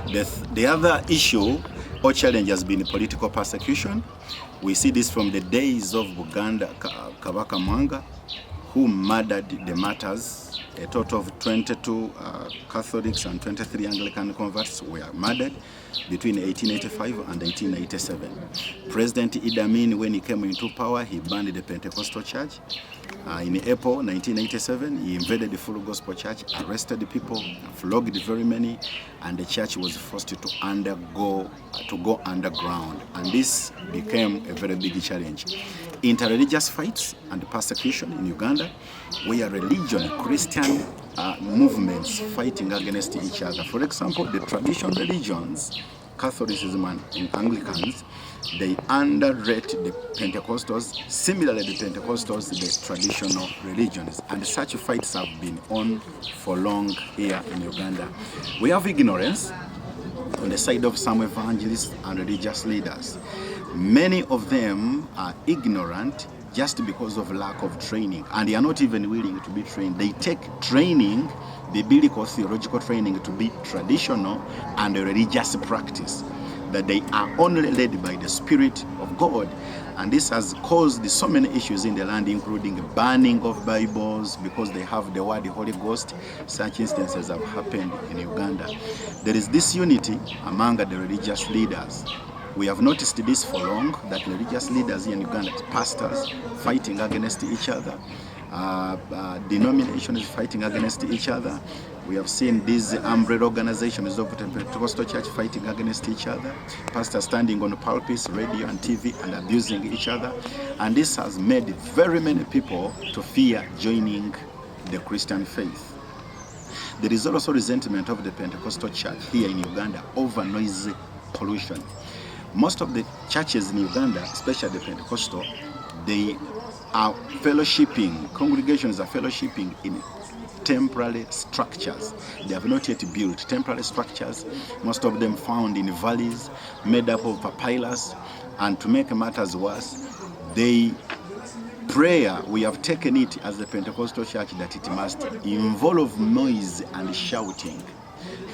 The other issue or challenge has been political persecution. We see this from the days of Buganda Kabaka Mwanga, who murdered the martyrs. A total of 22 Catholics and 23 Anglican converts were murdered between 1885 and 1887. President Idi Amin, when he came into power, he banned the Pentecostal church. In April 1987, he invaded the Full Gospel Church, arrested the people, flogged very many, and the church was forced to go underground. And this became a very big challenge. Interreligious fights and persecution in Uganda, where religion, Christian movements fighting against each other. For example, the traditional religions, Catholicism and Anglicans, they underrate the Pentecostals. Similarly, the Pentecostals, the traditional religions. And such fights have been on for long here in Uganda. We have ignorance on the side of some evangelists and religious leaders. Many of them are ignorant just because of lack of training, and they are not even willing to be trained. They take training, the biblical theological training, to be traditional and a religious practice, that they are only led by the Spirit of God. And this has caused so many issues in the land, including banning of Bibles because they have the word Holy Ghost. Such instances have happened in Uganda. There is disunity among the religious leaders. We have noticed this for long, that religious leaders in Uganda, pastors fighting against each other, denominations fighting against each other. We have seen these umbrella organizations of the Pentecostal church fighting against each other, pastors standing on pulpits, radio and TV and abusing each other. And this has made very many people to fear joining the Christian faith. There is also resentment of the Pentecostal church here in Uganda over noise pollution. Most of the churches in Uganda, especially the Pentecostal, they are fellowshipping, congregations are fellowshipping in temporary structures. They have not yet built temporary structures, most of them found in valleys, made up of papyrus. And to make matters worse, prayer, we have taken it as the Pentecostal church that it must involve noise and shouting.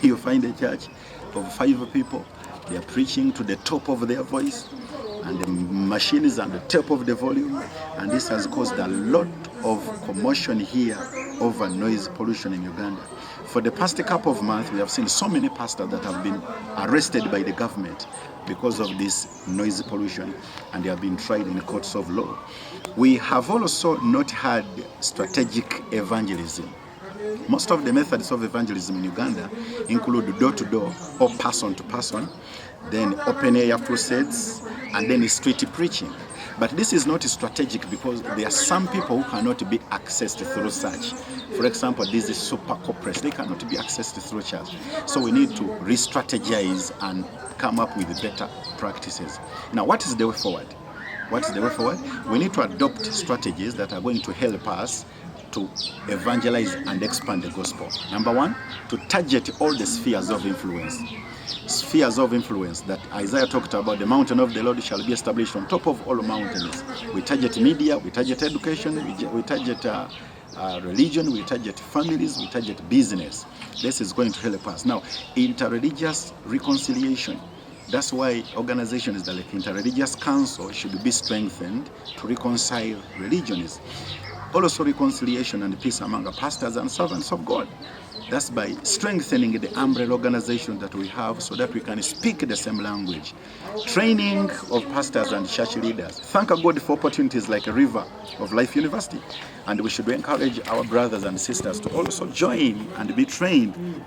You find a church of 5 people, they are preaching to the top of their voice, and the machine is at the top of the volume, and this has caused a lot of commotion here over noise pollution in Uganda. For the past couple of months, we have seen so many pastors that have been arrested by the government because of this noise pollution, and they have been tried in the courts of law. We have also not had strategic evangelism. Most of the methods of evangelism in Uganda include door-to-door or person-to-person, then open-air crusades, and then street preaching. But this is not strategic because there are some people who cannot be accessed through such. For example, these super corporates, they cannot be accessed through church. So we need to re-strategize and come up with better practices. Now, what is the way forward? What is the way forward? We need to adopt strategies that are going to help us to evangelize and expand the gospel. Number one, to target all the spheres of influence. Spheres of influence that Isaiah talked about. The mountain of the Lord shall be established on top of all mountains. We target media, we target education, we target religion, we target families, we target business. This is going to help us. Now, interreligious reconciliation. That's why organizations like Interreligious Council should be strengthened to reconcile religions. Also reconciliation and peace among pastors and servants of God. That's by strengthening the umbrella organization that we have so that we can speak the same language. Training of pastors and church leaders. Thank God for opportunities like a River of Life University. And we should encourage our brothers and sisters to also join and be trained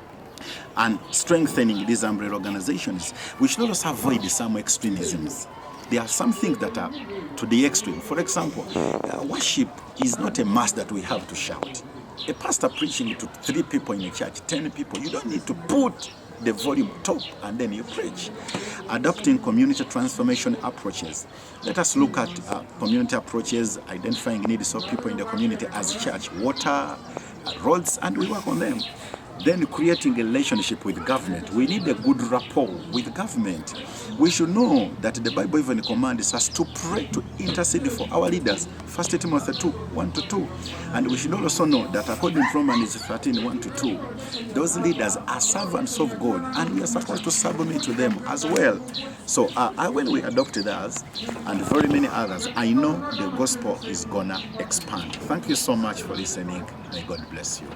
and strengthening these umbrella organizations. We should also avoid some extremisms. There are some things that are to the extreme. For example, worship is not a must that we have to shout. A pastor preaching to 3 people in a church, 10 people, you don't need to put the volume top and then you preach. Adopting community transformation approaches. Let us look at community approaches, identifying needs of people in the community as church, water, roads, and we work on them. Then creating a relationship with government. We need a good rapport with government. We should know that the Bible even commands us to pray, to intercede for our leaders. 1 Timothy 2, 1-2. And we should also know that according to Romans 13, 1-2, those leaders are servants of God, and we are supposed to submit to them as well. So when we adopt theirs and very many others, I know the gospel is gonna expand. Thank you so much for listening. May God bless you.